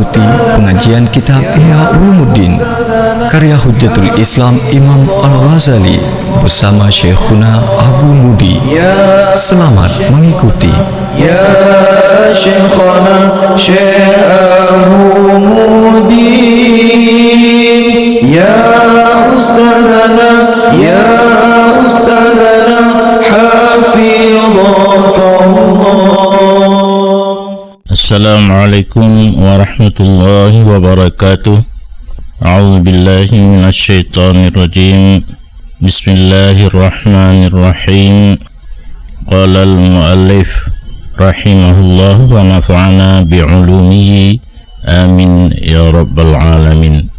mengikuti pengajian kitab Ihya Ulumuddin karya Hujjatul Islam Imam Al-Ghazali bersama Syekhuna Abu Mudi. Selamat mengikuti. Ya Syekhana Syekh Abu Mudi, Ya Ustadzana, Ya Ustadzana Hafidhakallah. Assalamualaikum warahmatullahi wabarakatuh. A'udzu billahi minasy syaithanir rajim. Bismillahirrahmanirrahim. Qala al-muallif rahimahullah wa nafa'ana bi'ulumihi amin ya rabbal alamin.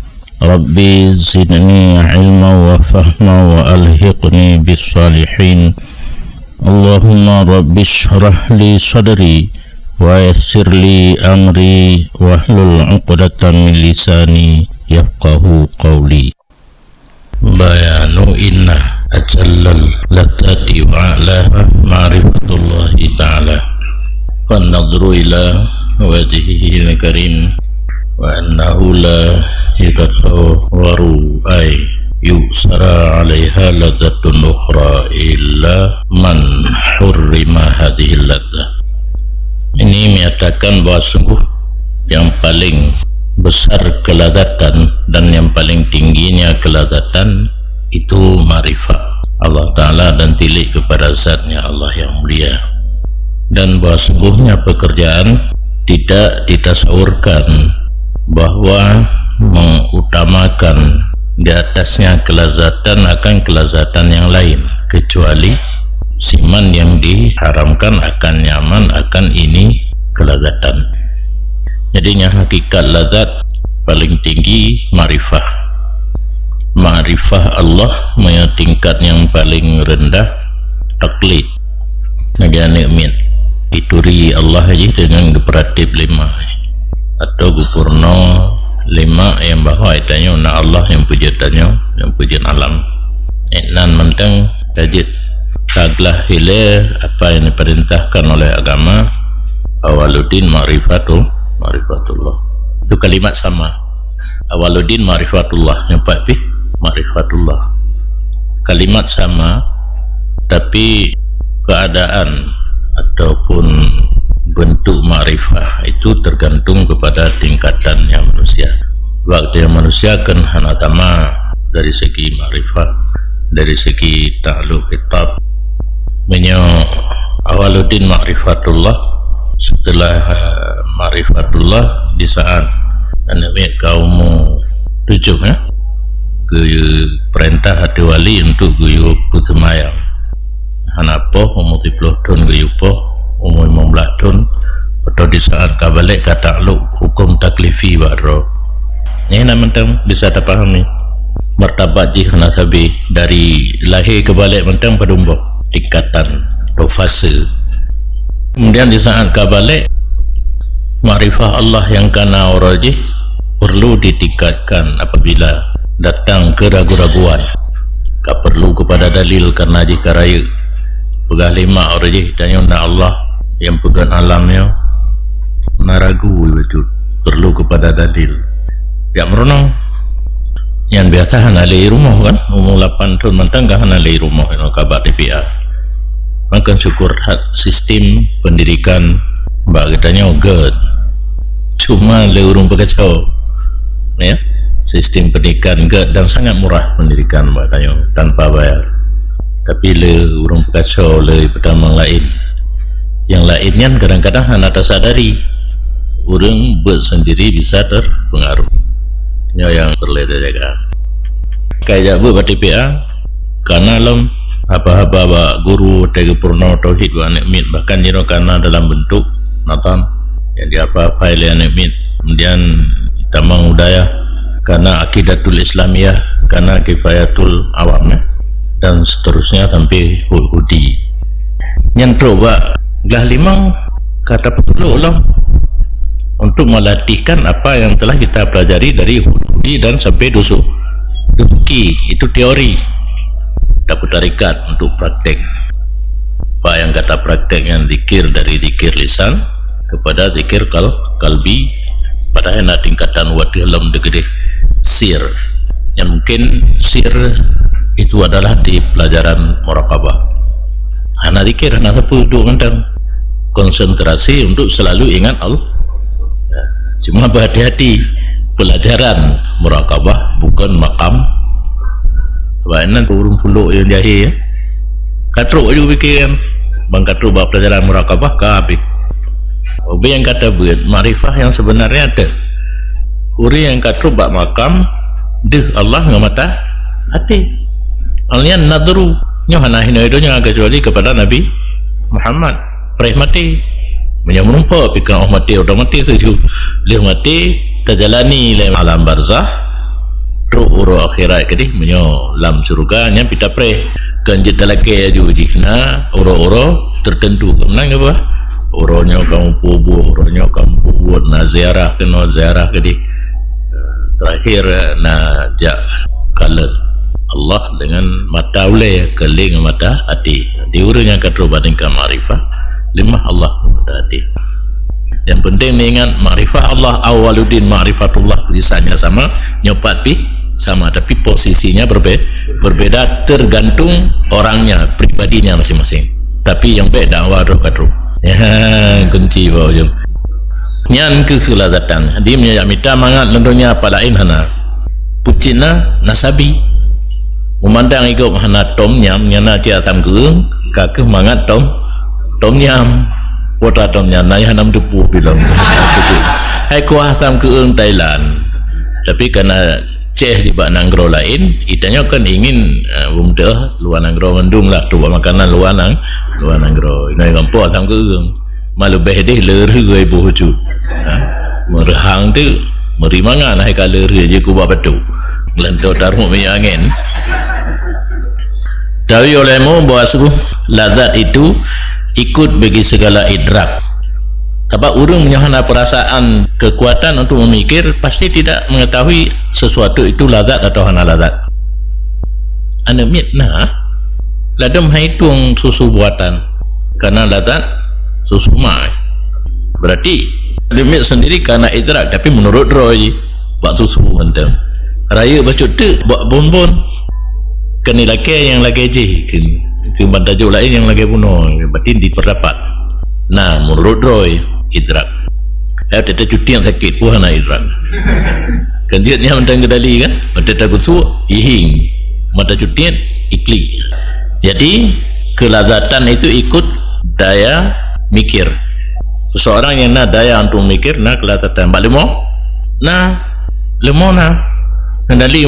Rabbi zidni ilma wa fahma wa alhiqni bis salihin. Allahumma rabbi shrah li sadri wa yassir li amri wahlul 'uqdatam min lisani yafqahu qawli. Bayanu inna ajallal latati wa a'laha ma'rifatullahi ta'ala wa nadru ila wajhihi al-karim wa annahu la yatasawwaru ay yusara 'alaiha ladatun ukhra illa man hurrima hadhihi ladah. Ini menyatakan bahawa sungguh yang paling besar kelazatan dan yang paling tingginya kelazatan itu ma'rifat Allah Ta'ala dan tilik kepada zatnya Allah yang mulia, dan bahawa sungguhnya pekerjaan tidak ditasawurkan bahawa mengutamakan di atasnya kelazatan akan kelazatan yang lain, kecuali siman yang diharamkan akan nyaman akan ini kelazatan. Jadinya hakikat lazat paling tinggi ma'rifah. Ma'rifah Allah punya tingkat yang paling rendah taklid. Naga nikmat ituri Allah aja dengan diperatif 5 atau gupurno 5 yang bahawa itanya na Allah yang pujatannya yang pujian alam. Enan mentang tajid kaglah hilir apa yang diperintahkan oleh agama. Awaluddin ma'rifatullah. Itu kalimat sama. Awaluddin ma'rifatullah, yang empat ma'rifatullah. Kalimat sama, tapi keadaan ataupun bentuk ma'rifah itu tergantung kepada tingkatannya manusia. Waktu yang manusia kan hana sama dari segi ma'rifah, dari segi ta'alluq kitab. Awaluddin ma'rifatullah, setelah ma'rifatullah di saat anak kaum 7 ke perintah hati wali untuk guyu putumayang hanapo umur 30 tahun guyu po umur 15 tahun atau di saat kabalik kata lu hukum taklifi baro ini namanya bisa terpahami martabat di hanasabi dari lahir ke balik mentang pedumbo tingkatan atau fase. Kemudian di saat kabalik ma'rifah Allah yang kana orajih perlu ditingkatkan apabila datang keraguan-raguan, tak perlu kepada dalil karena jika raya pegah 5 orajih tanya Allah yang pegang alamnya naragu wujud perlu kepada dalil ya meronong yang biasa hana lei rumah kan umur 8 tahun mentang kan hana lei rumah yang kabar DPA. Maka syukur sistem pendidikan mbak katanya good, cuma leurung pekacau ya, sistem pendidikan good dan sangat murah pendidikan mbak katanya tanpa bayar, tapi leurung pekacau le pertama lain yang lainnya kadang-kadang hana tersadari orang buat sendiri bisa terpengaruh yang terleda jaga kayak buat TPA karena lom apa-apa guru tega purna tauhid wa nikmat bahkan jino karena dalam bentuk natan yang di apa file nikmat, kemudian tamang budaya karena akidatul islamiyah karena kifayatul awam dan seterusnya sampai hudi yang coba gelah 5 kata perlu lah untuk melatihkan apa yang telah kita pelajari dari hudi dan sampai dusuki itu teori dapat tarikat untuk praktek. Apa yang kata praktek yang zikir dari zikir lisan kepada zikir kalbi padahal na tingkatan wa dalam degede sir yang mungkin sir itu adalah di pelajaran muraqabah. Ana zikir ana apa duk mentang konsentrasi untuk selalu ingat Allah. Cuma berhati-hati, pelajaran muraqabah bukan makam. Sebab ini turun fuluk yang jahil ya. Katruk juga fikir bang katruk bahawa pelajaran muraqabah ke habis. Obi yang kata buat makrifah yang sebenarnya ada. Uri yang katruk bak makam deh Allah ngamata hati. Alnya nadru nyohana hina idonya kecuali kepada Nabi Muhammad. Prehmati menyamrumpa pikir mati udah mati sesuatu leh mati terjalani le alam barzah terus uro akhirat kedih menyo lam surga nya pita pre kanjit dalake aju jihna uro tertentu menang apa uronya kamu pubu uronya kamu buat na ziarah kena ziarah kedih terakhir na jak kalen Allah dengan mata ule keling mata hati di urunya katro bandingkan ma'rifah limah Allah hati. Yang penting ni ingat ma'rifah Allah awaluddin ma'rifatullah, tulisannya sama, nyopat pi sama, tapi posisinya berbeda tergantung orangnya, pribadinya masing-masing. Tapi yang baik dakwah roh katru ya kunci bawa jom nyan kekelazatan di menyamita mangat lendonya palain hana pucina nasabi memandang ikut hana tom nyam nyana tia tam geung kakeh mangat tom nyam kota tom nyam naya hanam depu bilang hai kuah sam keung Thailand tapi karena ceh di bak nanggro lain itanya kan ingin bumdeh luar nanggro mendung lah tu makanan luar nanggro ini gampang tam keung malu behdeh lerhe ibu hucu merehang tu merimangan hai ka lerhe je ku bak betu lento taruh minyak angin. Tahu olehmu bahawa sungguh lazat itu ikut bagi segala idrak. Sebab orang menyahana perasaan kekuatan untuk memikir pasti tidak mengetahui sesuatu itu lazat atau hana lazat. Anda mitna ladam hitung susu buatan karena lazat susu mai. Berarti limit sendiri karena idrak tapi menurut roy buat susu mendem. Raya baca tu buat bonbon kena laki yang lagi je kena tajuk lain yang lagi bunuh berarti diperdapat. Nah menurut roy idrak ada cuti yang sakit pun nak idrak kan dia ni mentang kedali kan mata takut su ihing mata cuti ikli. Jadi kelazatan itu ikut daya mikir seseorang yang nak daya untuk mikir nak kelazatan bak lemah nah lemah nah kendali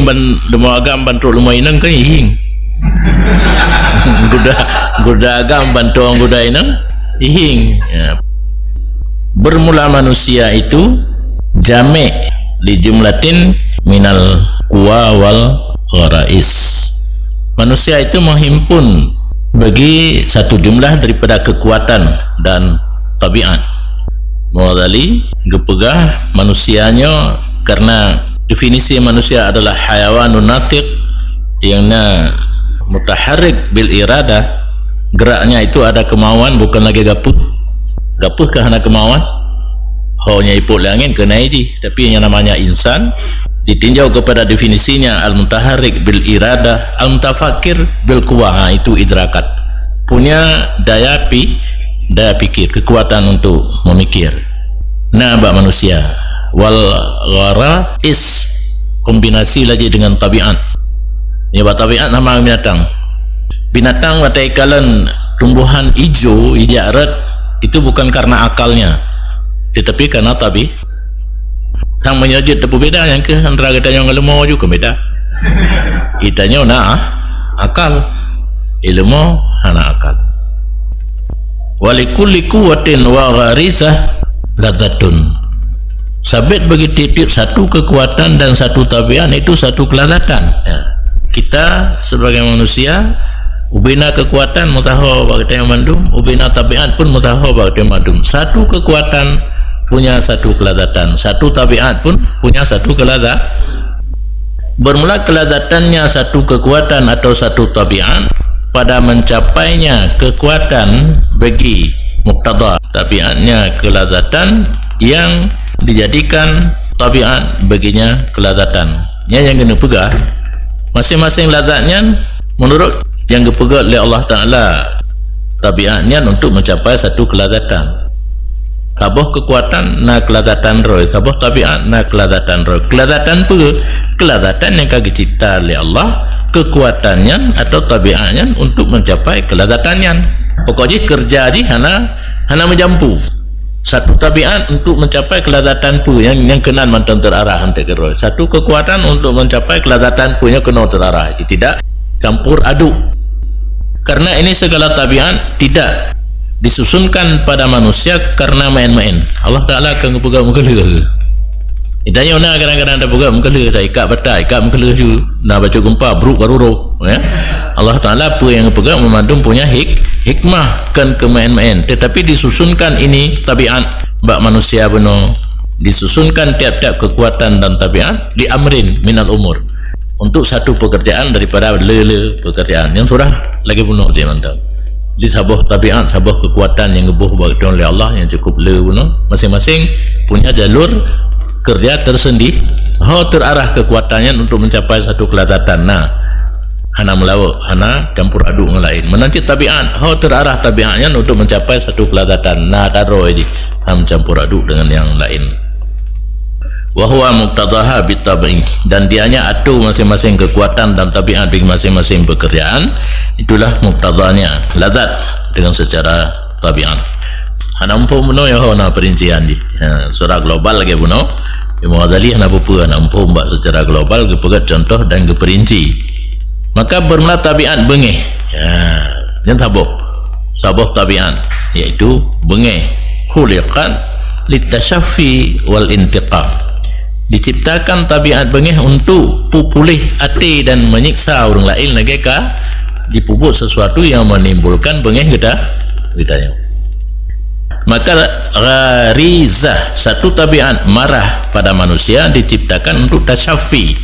lemah agam bantu lemah inang kan ihing guda agam bantu orang guda inang ihing ya. Bermula manusia itu jame' li jumlatin minal quwa wal gharais. Manusia itu menghimpun bagi satu jumlah daripada kekuatan dan tabiat. Muadali gepegah manusianya karena definisi manusia adalah hayawanun natiq yang mutaharrik bil iradah, geraknya itu ada kemauan bukan lagi gapuh ke hana kemauan hanya iput langit kena ini. Tapi yang namanya insan ditinjau kepada definisinya al-mutaharrik bil iradah al-mutafakir bil quwa, itu idrakat, punya daya pikir, kekuatan untuk memikir. Nah bak manusia wal gharais kombinasi lagi dengan tabiat. Ini bak tabiat nama binatang batai kalan tumbuhan hijau ijarat itu bukan karena akalnya tetapi karena tabi sang menyajid tepu beda yang ke antara kita yang ilmu juga beda kitanya akal ilmu hana akal walikulli quwwatin wa gharizah ladzatun. Sabit bagi tiap-tiap satu kekuatan dan satu tabiat itu satu kelazatan ya. Kita sebagai manusia ubina kekuatan mutahaw bagi yang mandum, ubina tabiat pun mutahaw bagi yang mandum. Satu kekuatan punya satu kelazatan, satu tabiat pun punya satu kelazat. Bermula kelazatannya satu kekuatan atau satu tabiat pada mencapainya kekuatan bagi muqtada tabiatnya kelazatan yang dijadikan tabiat baginya kelazatan. Yang kena pegang masing-masing lazatnya menurut yang dipegang oleh Allah Ta'ala tabiatnya untuk mencapai satu kelazatan. Sabah kekuatan na kelazatan roh, sabah tabiat na kelazatan roh. Kelazatan apa? Kelazatan yang kaki cipta oleh Allah, kekuatannya atau tabiatnya untuk mencapai kelazatannya. Pokoknya kerja di hana menjampu satu tabiat untuk mencapai kelazatan pu yang kena mantan terarah hantar ke roh. Satu kekuatan untuk mencapai kelazatan punya kena terarah. Tidak campur aduk. Karena ini segala tabiat tidak disusunkan pada manusia karena main-main. Allah Ta'ala akan pegang muka ke. Itanya ona kadang-kadang ada pegang muka tak ikat batai, ikat muka juga. Nak baca gempa buruk baru ya. Allah Ta'ala apa yang pegang memandung punya hikmah kan ke main-main. Tetapi disusunkan ini tabiat bak manusia benar. Disusunkan tiap-tiap kekuatan dan tabiat di amrin minal umur untuk satu pekerjaan daripada pekerjaan yang surah lagi bunuh dia mantap. Di sabah tabiat, sabah kekuatan yang ngebuh bagi oleh Allah yang cukup bunuh. Masing-masing punya jalur kerja tersendiri. Terarah kekuatannya untuk mencapai satu kelazatan. Nah, hana melawak, hana campur aduk dengan lain. Menanti tabiat, terarah tabiatnya untuk mencapai satu kelazatan. Nah, taruh aja, campur aduk dengan yang lain. Wahwa muqtadaha bitabi'i, dan dianya atur masing-masing kekuatan dan tabiat bagi masing-masing pekerjaan. Itulah muqtadanya lazat dengan secara tabiat. Hana umpuh benar ya hana perincian di secara global lagi benar. Imam Ghazali hana apa hana umpuh mbak secara global kepegat contoh dan keperinci. Maka bermula tabiat bengih. Yang sabah tabiat iaitu bengih. Khuliqan litashaffi wal intiqam. Diciptakan tabiat bengih untuk pulih hati dan menyiksa orang lain lagi kah dipupuk sesuatu yang menimbulkan bengih kita. Maka gharizah satu tabiat marah pada manusia diciptakan untuk tasyafi.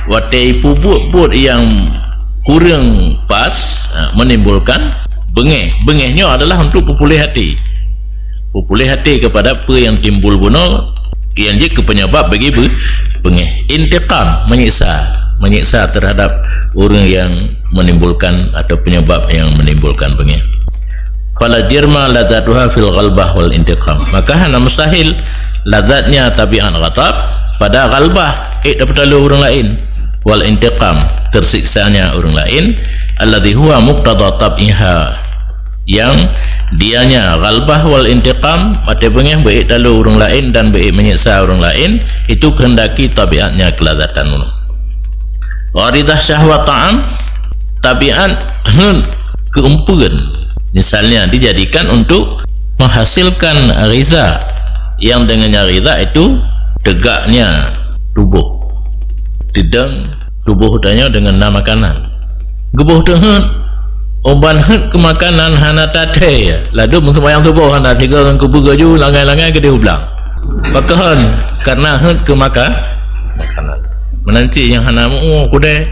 Watai pupuk yang kurang pas menimbulkan bengih. Bengihnya adalah untuk pulih hati. Pulih hati kepada apa yang timbul bunuh yang dia penyebab bagi bengih. Intiqam, menyiksa terhadap orang yang menimbulkan atau penyebab yang menimbulkan bengih. Fala jirma ladzatuha fil ghalbah wal intiqam. Maka hana mustahil ladzatnya tabiat ghatab pada ghalbah dapat lalu orang lain, wal intiqam tersiksanya orang lain, alladhi huwa muqtada tab'iha, yang dianya ghalbah wal intiqam mata bengih baik dalu orang lain dan baik menyiksa orang lain, itu kehendaki tabiatnya kelazatan. Waridah syahwat ta'am, tabiat keumpuan misalnya dijadikan untuk menghasilkan ridha, yang dengannya ridha itu tegaknya tubuh, tidak tubuh tanya dengan nama makanan gebuh dengan omban hut ke makanan hana tate lalu sembahyang subuh hana tiga orang kubuga ju langai-langai ke dia ulang bakahan karena hut ke makanan menanti yang hana kude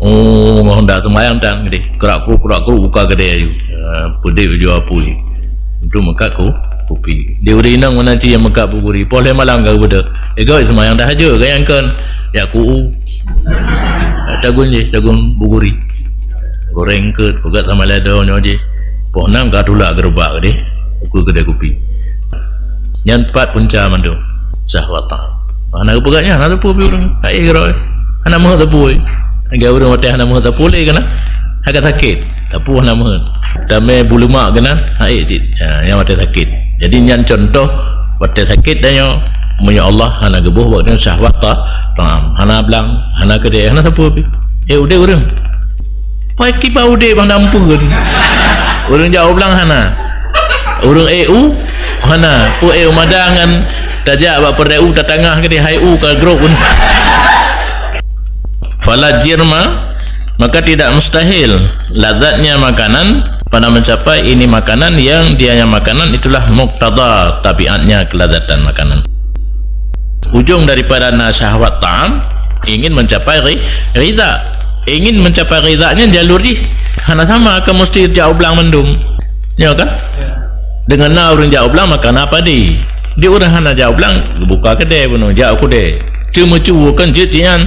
hendak sembahyang tan gede kerak-keru buka gede ju pede ju apui itu mekaku kopi dia udah inang menanti yang mekak buguri boleh malang gak betul ego sembahyang dah aja gayangkan ya ku tagun buguri goreng ke pegat sama ledonyo je pohonam ka tulak gerbak deh aku kedai kopi yang empat punca mandu syahwata ana pegatnya ana tepu orang ai gero ana mau tepu agak orang mati ana mau tepu le kana agak sakit tepu ana mau dame bulu mak kana ai yang mati sakit. Jadi yang contoh mati sakit danyo punya Allah ana gebuh buat syahwata ana blang ana kedai ana tepu udah orang pakai bau deh bang dampun orang jauh belang hana orang EU hana pu EU madangan tajak bak perdeu tatangah ke dia hai u ke grup pun fala jirma, maka tidak mustahil lazatnya makanan pada mencapai ini makanan yang dianya makanan itulah muqtada tabiatnya kelazatan makanan. Ujung daripada syahwat ta'am ingin mencapai ridha, ingin mencapai ridhanya jalur di hana sama ke mesti jauh belang mendung ya kan dengan orang jauh belang makan apa di dia orang hana jauh bilang buka kedai pun jauh kedai cuma kan je tian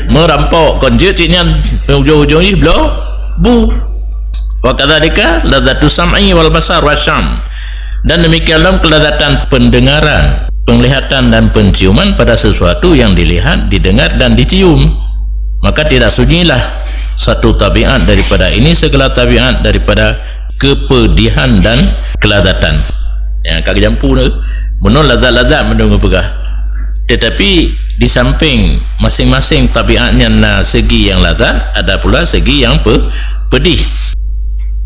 merampok kan je tian ujung-ujung ni belah bu wa kadzalika ladzatu sam'i wal basar wasyam, dan demikianlah kelezatan pendengaran, penglihatan dan penciuman pada sesuatu yang dilihat, didengar dan dicium. Maka tidak sunyilah satu tabiat daripada ini segala tabiat daripada kepedihan dan kelezatan. Yang kaki jampu ni menol lazat-lazat mendengar pegah. Tetapi di samping masing-masing tabiatnya na segi yang lazat, ada pula segi yang pedih.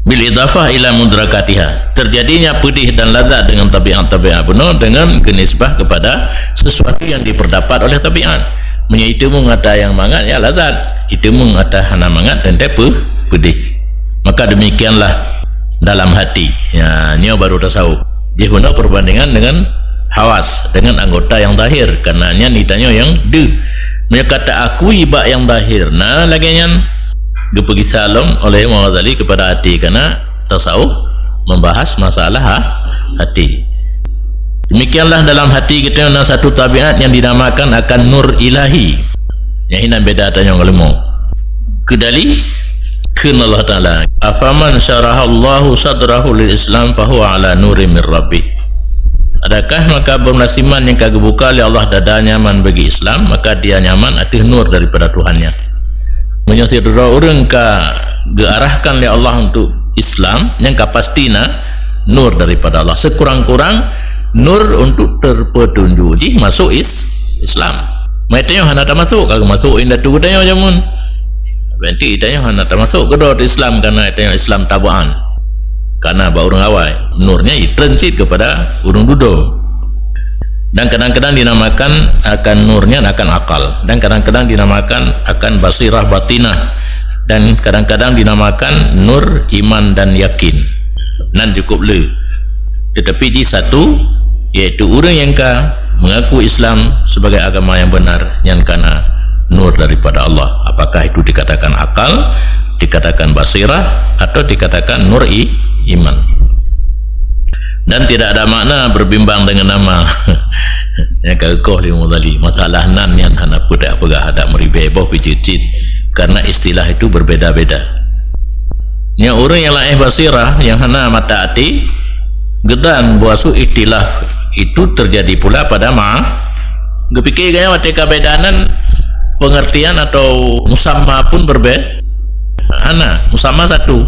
Bil idafah ila mudrakatiha, terjadinya pedih dan lazat dengan tabiat-tabiat penuh dengan kenisbah kepada sesuatu yang diperdapat oleh tabiat. Itu mengata yang mangat ya lazat, itu mengata hana mangat dan pedih. Maka demikianlah dalam hati. Ya, ini baru tasawuf. Dia guna perbandingan dengan hawas, dengan anggota yang zahir. Karenanya nitanya yang mereka tak akui bak yang zahir. Nah, laginya pergi salam oleh Imam Ghazali kepada hati, karena tasawuf membahas masalah hati. Demikianlah dalam hati kita ada satu tabiat yang dinamakan akan nur ilahi. Yang ini beda tanya kalau kedali kena Allah Ta'ala afaman syarahallahu sadrahu lil Islam fahuwa ala nuri min rabbih. Adakah maka bernasiman yang kagak buka oleh Allah dada nyaman bagi Islam, maka dia nyaman atas nur daripada Tuhannya. Menyusir orang ka diarahkan oleh Allah untuk Islam yang kapastina nur daripada Allah, sekurang-kurang nur untuk terpetunjuk di masuk Islam. Maitanya hana tak masuk, kagak masuk indah tu tanya jamun. Berarti itanya hana tak masuk ke dalam Islam, karena itanya Islam tabaan. Karena ba orang awal nurnya transit kepada orang duduk. Dan kadang-kadang dinamakan akan nurnya akan akal, dan kadang-kadang dinamakan akan basirah batinah, dan kadang-kadang dinamakan nur iman dan yakin. Nan cukup le. Tetapi di satu, iaitu orang yang mengaku Islam sebagai agama yang benar, yang karena nur daripada Allah. Apakah itu dikatakan akal, dikatakan basirah, atau dikatakan nur iman. Dan tidak ada makna berbimbang dengan nama yang kekoh li mudali masalah nan yang hana pudak pegah ada meribeboh pijicit, karena istilah itu berbeda-beda. Yang orang yang lain basirah, yang hana mata hati gedan buasu ikhtilaf itu terjadi pula pada gepikir gaya watika bedanan pengertian atau musamma pun berbeda. Hana musamma satu,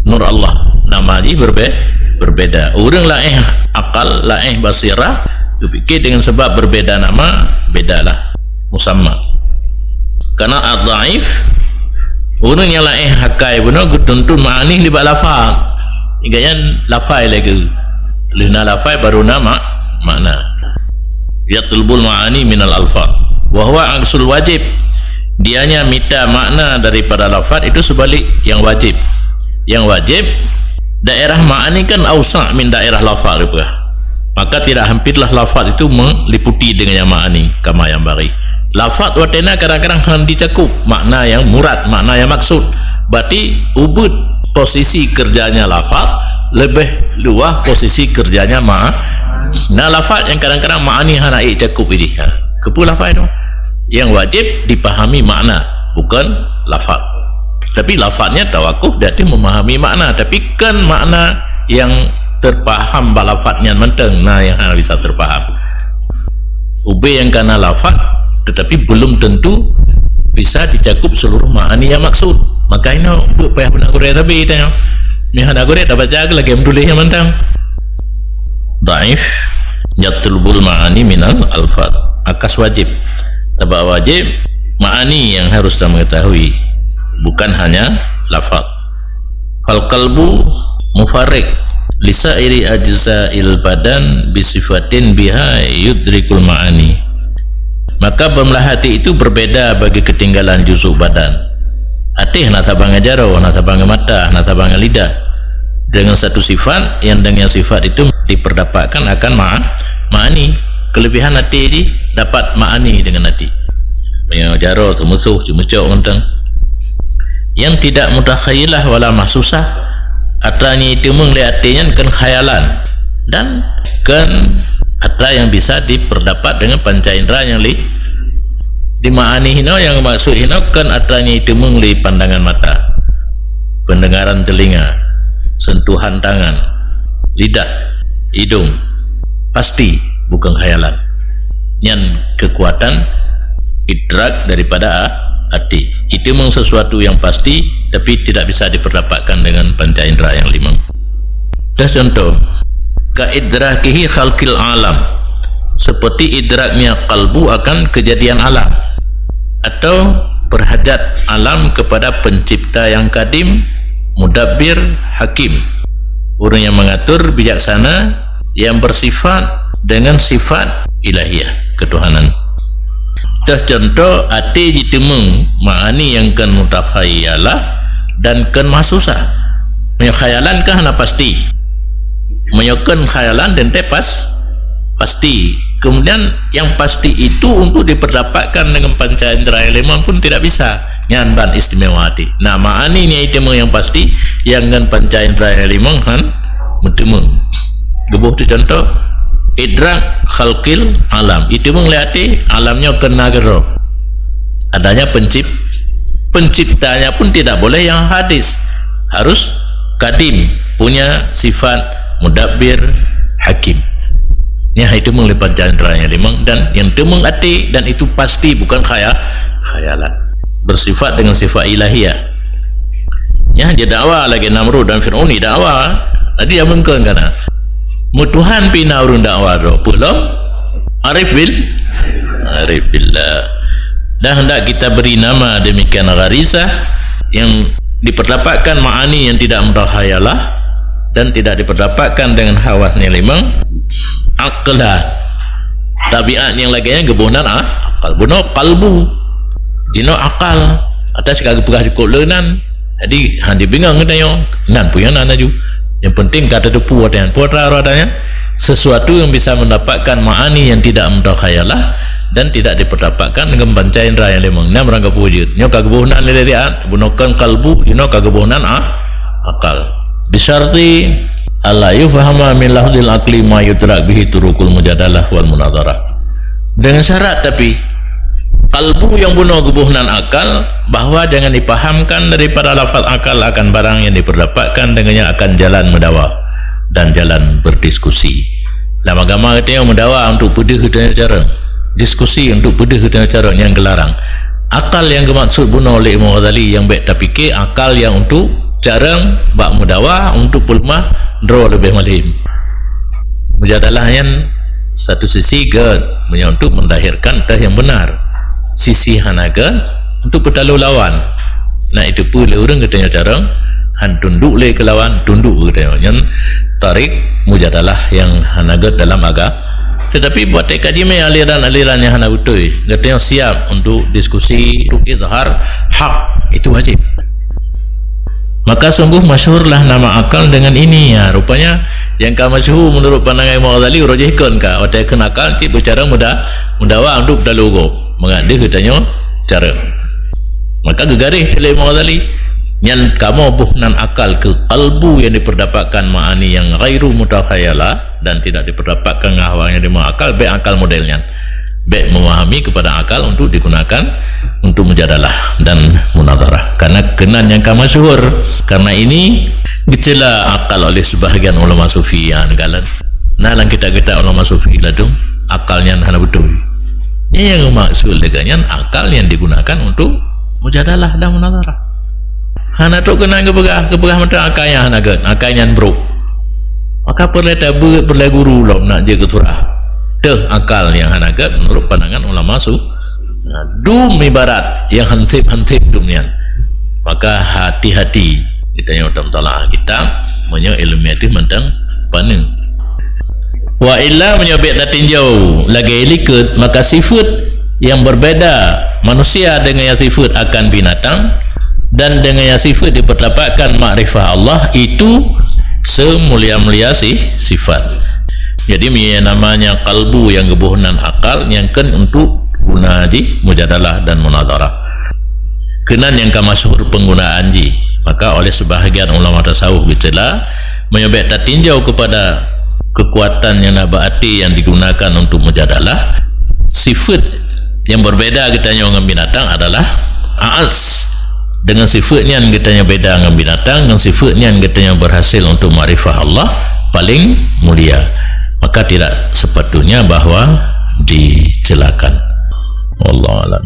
nur Allah, nama dia berbeda. Orang lain akal, lain basirah, fikir dengan sebab berbeda nama, bedalah musamma. Karena ad-dhaif, orang yang lain hakai benar tuntun ma'ani libat lafaz. Igayan lafaz lagi. Lina lafaz baru nama makna. Yatlubul ma'ani minal alfaz. Wa huwa aksul wajib. Dianya minta makna daripada lafaz itu sebalik yang wajib. Yang wajib daerah ma'ani kan awsa' min daerah lafaz juga. Maka tidak hampirlah lafaz itu meliputi dengan yang ma'ani kama yang bari. Lafaz watena kadang-kadang hanya dicakup makna yang murad, makna yang maksud. Berarti ubud posisi kerjanya lafaz lebih luas posisi kerjanya nah lafaz yang kadang-kadang ma'ani hanya cakup ini. Kepu lafaz itu yang wajib dipahami makna, bukan lafaz. Tapi lafaznya tawakuf berarti memahami makna, tapi kan makna yang terpaham balafaznya menteng, nah yang harus bisa terpaham. Ube yang karena lafaz tetapi belum tentu bisa dicakup seluruh makna yang maksud. Maka ini buat payah benak Korea tapi tanya ni hana Korea tak baca lagi mendulih yang menteng. Dhaif yatlubul ma'ani minal alfaz. Akas wajib, tabak wajib ma'ani yang harus kita mengetahui, bukan hanya lafaz. Fal qalbu mufarriq lisairi ajza'il badan bisifatin biha yudrikul ma'ani. Maka belah hati itu berbeda bagi ketinggalan juzuk badan. Hati nak tabang jaro, nak tabang mata, nak tabang lidah, dengan satu sifat yang dengan sifat itu diperdapatkan akan ma'ani. Kelebihan hati ini dapat ma'ani dengan hati. Yang jaro tu musuh, cuma-cuma mentang. Yang tidak mutakhayilah wala mahsusah, artinya itu melihatnya kan khayalan dan kan atau yang bisa diperdapat dengan panca indera yang dimaani hino, yang maksud hino kan atanya itu mengli pandangan mata, pendengaran telinga, sentuhan tangan, lidah, hidung, pasti bukan khayalan. Yang kekuatan idrak daripada hati itu memang sesuatu yang pasti, tapi tidak bisa diperdapatkan dengan panca indera yang 5. Dah contoh kaidrakihi khalqil alam, seperti idraknya kalbu akan kejadian alam, atau berhajat alam kepada pencipta yang kadim, mudabbir, hakim, orang yang mengatur, bijaksana, yang bersifat dengan sifat ilahiyah, ketuhanan. Dah contoh hati ditemung ma'ani yang kan mutakhayalah dan kan mahsusah. Menyakhayalan kah na pasti, menyokan khayalan dan tepas pasti. Kemudian yang pasti itu untuk diperdapatkan dengan panca indera yang 5 pun tidak bisa. Nyanban istimewa hati. Nah, ma'ani ni itu yang pasti, yang dengan panca indera yang 5 kan mentemung. Gebuh tu contoh idrak khalqil alam, itu menglihati alamnya kena gero, adanya penciptanya pun tidak boleh yang hadis, harus kadim, punya sifat mudabbir, hakim. Ya, itu melipat jandranya 5, dan yang temung hati, dan itu pasti bukan khayalan, bersifat dengan sifat ilahiyah. Ya, dia dakwah lagi Namrud dan Fir'aun ni dakwah tadi yang mungkin kana mutuhan pina urun dakwah do belum arif billah. Dan hendak kita beri nama demikian gharizah yang diperdapatkan ma'ani yang tidak mutahayalah dan tidak diperdapatkan dengan hawasnya 5. Aqlah, tabiat yang laginya gebunan akal, buno kalbu jino akal atas segala pegah cukup lenan. Jadi handi bingung katanya nan punya nan aju. Yang penting kata tu puatan adanya sesuatu yang bisa mendapatkan ma'ani yang tidak mutakhayalah dan tidak diperdapatkan dengan panca indera yang 5. Nam rangka wujud nyo kagebunan liliat bunokan kalbu jino kagebunan akal bisyarti alla yufahama min lahdil aqli ma yudrak bihi turukul mujadalah wal munadharah, dengan syarat tapi kalbu yang bunuh gebuhnan akal, bahwa jangan dipahamkan daripada lafaz akal akan barang yang diperdapatkan dengannya akan jalan mendawa dan jalan berdiskusi. Dalam agama kita yang mendawa untuk pedih dengan cara diskusi, untuk pedih dengan cara yang gelarang. Akal yang dimaksud bunuh oleh Imam Ghazali yang baik tapi ke akal yang untuk jarang bak mudawa, untuk pulmah draw lebih malim. Mujadalah yang satu sisi untuk melahirkan tah yang benar, sisi hanaga untuk bertalu lawan. Nah itu pula orang katanya cara han tunduk le ke lawan, tunduk katanya yang tarik mujadalah yang hanaga dalam agama. Tetapi buat kaji me aliran-aliran yang hana betul katanya siap untuk diskusi, untuk izhar hak, itu wajib. Maka sungguh masyhurlah nama akal dengan ini ya. Rupanya yang ka masyhur menurut pandangan Imam Ghazali rojihkan ka watai kenakal ti bercara mudawa untuk dalugo mengade katanya cara. Maka gegarih oleh Imam Ghazali yang kamu buhnan akal ke kalbu yang diperdapatkan ma'ani yang ghairu mutakhayala dan tidak diperdapatkan ngahwangnya di akal, baik akal modelnya, baik memahami kepada akal untuk digunakan untuk mujadalah dan munadharah. Karena kenan yang ka masyhur, karena ini dicela akal oleh sebahagian ulama sufi yang negalan. Nah lang kita ulama sufi ladung akalnya hana betul. Yang maksud dengan akal yang digunakan untuk mujadalah dan munadharah. Hana tu kena kepegah mata akalnya hana gan, akalnya bro. Maka perlu guru lo nak jaga surah. Deh akal yang hana gan menurut pandangan ulama sufi. Dum ibarat yang hentip dunia. Maka hati-hati kita yang utama kita menyo ilmiah mentang panen. Wa illa menyobek tinjau lagi likut, maka sifat yang berbeda manusia dengan yang sifat akan binatang dan dengan yang sifat diperdapatkan makrifah Allah itu semulia-mulia sifat. Jadi namanya kalbu yang gebuhnan akal yang kan untuk guna di mujadalah dan munadharah. Kenan yang kamasyhur penggunaan ji, maka oleh sebahagian ulama tasawuf dicela menyobek tinjau kepada kekuatan yang nabati yang digunakan untuk mujadalah, sifat yang berbeza katanya dengan binatang adalah a'az, dengan sifatnya yang katanya beda dengan binatang, dengan sifatnya yang katanya berhasil untuk ma'rifah Allah paling mulia, maka tidak sepatutnya bahwa dicelakan. Wallahu a'lam.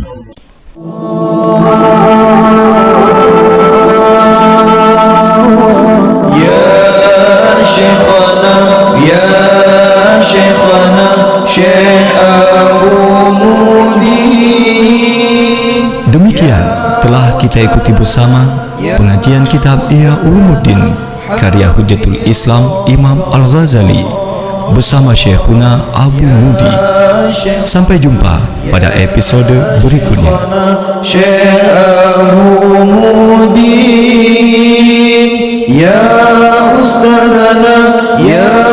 Ya Syekhana Syekh Abu Mudi. Demikian telah kita ikuti bersama pengajian kitab Ihya Ulumuddin karya Hujjatul Islam Imam Al-Ghazali bersama Syekhuna Abu Mudi. Sampai jumpa pada episode berikutnya. Syekh Abu Mudi, ya Ustazana, ya